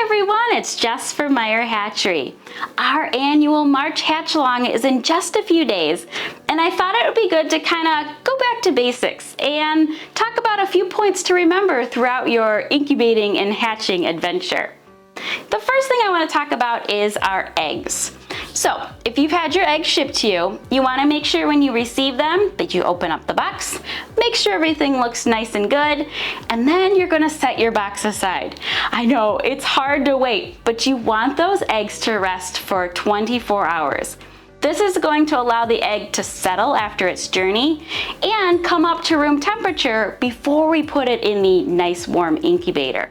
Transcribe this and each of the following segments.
Hi everyone, it's Jess from Meyer Hatchery. Our annual March Hatch Along is in just a few days, and I thought it would be good to kind of go back to basics and talk about a few points to remember throughout your incubating and hatching adventure. The first thing I want to talk about is our eggs. So, if you've had your eggs shipped to you, you want to make sure when you receive them that you open up the box, make sure everything looks nice and good, and then you're going to set your box aside. I know, it's hard to wait, but you want those eggs to rest for 24 hours. This is going to allow the egg to settle after its journey and come up to room temperature before we put it in the nice warm incubator.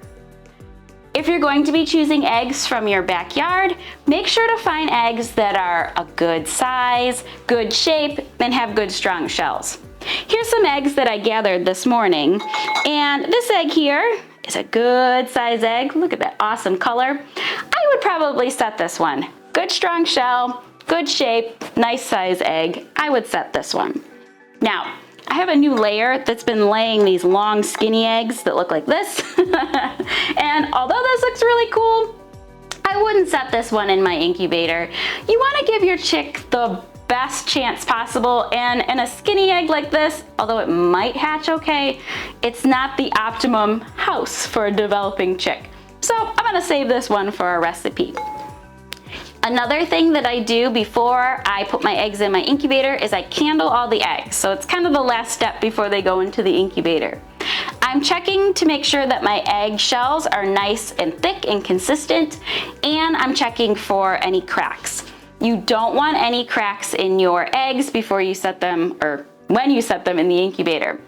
If you're going to be choosing eggs from your backyard, make sure to find eggs that are a good size, good shape, and have good strong shells. Here's some eggs that I gathered this morning, and this egg here is a good size egg. Look at that awesome color. I would probably set this one. Good strong shell, good shape, nice size egg. I would set this one. Now, I have a new layer that's been laying these long skinny eggs that look like this. And although this looks really cool, I wouldn't set this one in my incubator. You want to give your chick the best chance possible, and in a skinny egg like this, although it might hatch okay, it's not the optimum house for a developing chick. So I'm gonna save this one for a recipe. Another thing that I do before I put my eggs in my incubator is I candle all the eggs. So it's kind of the last step before they go into the incubator. I'm checking to make sure that my egg shells are nice and thick and consistent, and I'm checking for any cracks. You don't want any cracks in your eggs before you set them, or when you set them in the incubator.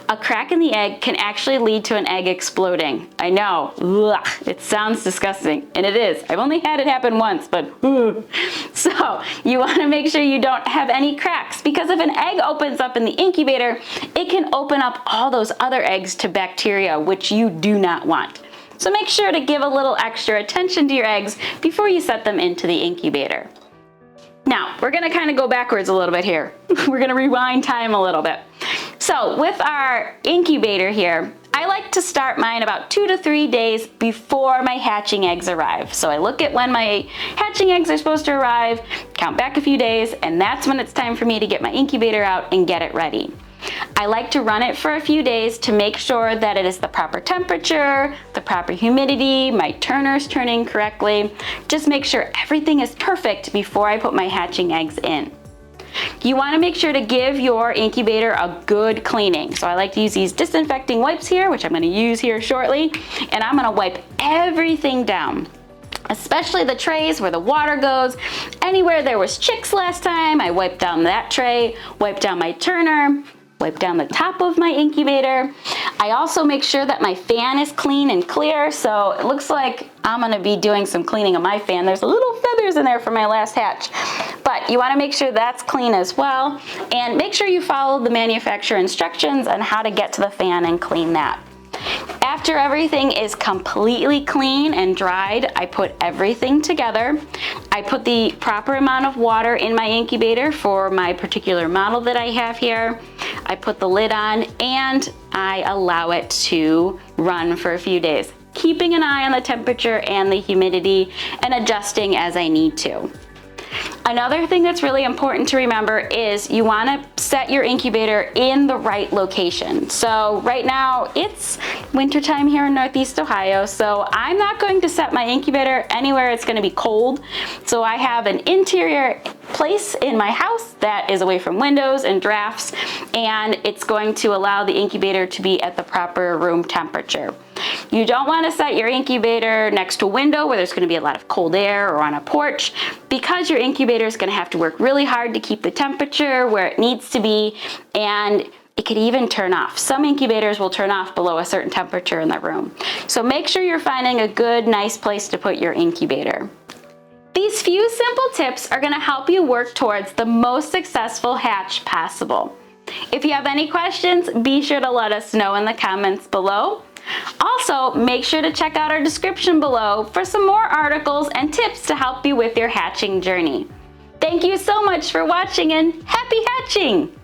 A crack in the egg can actually lead to an egg exploding. I know, ugh, it sounds disgusting, and it is. I've only had it happen once, but ugh. So you want to make sure you don't have any cracks, because if an egg opens up in the incubator, it can open up all those other eggs to bacteria, which you do not want. So make sure to give a little extra attention to your eggs before you set them into the incubator. Now, we're gonna kind of go backwards a little bit here. We're gonna rewind time a little bit. So with our incubator here, I like to start mine about 2 to 3 days before my hatching eggs arrive. So I look at when my hatching eggs are supposed to arrive, count back a few days, and that's when it's time for me to get my incubator out and get it ready. I like to run it for a few days to make sure that it is the proper temperature, the proper humidity, my turner's turning correctly. Just make sure everything is perfect before I put my hatching eggs in. You want to make sure to give your incubator a good cleaning. So I like to use these disinfecting wipes here, which I'm going to use here shortly, and I'm going to wipe everything down. Especially the trays where the water goes. Anywhere there was chicks last time, I wiped down that tray, wiped down my turner, wipe down the top of my incubator. I also make sure that my fan is clean and clear, so it looks like I'm gonna be doing some cleaning of my fan. There's little feathers in there from my last hatch, but you wanna make sure that's clean as well, and make sure you follow the manufacturer instructions on how to get to the fan and clean that. After everything is completely clean and dried, I put everything together. I put the proper amount of water in my incubator for my particular model that I have here. I put the lid on and I allow it to run for a few days, keeping an eye on the temperature and the humidity and adjusting as I need to. Another thing that's really important to remember is you want to set your incubator in the right location. So right now it's wintertime here in Northeast Ohio, so I'm not going to set my incubator anywhere it's going to be cold. So I have an interior place in my house that is away from windows and drafts, and it's going to allow the incubator to be at the proper room temperature. You don't want to set your incubator next to a window where there's going to be a lot of cold air, or on a porch, because your incubator is going to have to work really hard to keep the temperature where it needs to be, and it could even turn off. Some incubators will turn off below a certain temperature in the room. So make sure you're finding a good, nice place to put your incubator. These few simple tips are going to help you work towards the most successful hatch possible. If you have any questions, be sure to let us know in the comments below. Also, make sure to check out our description below for some more articles and tips to help you with your hatching journey. Thank you so much for watching, and happy hatching!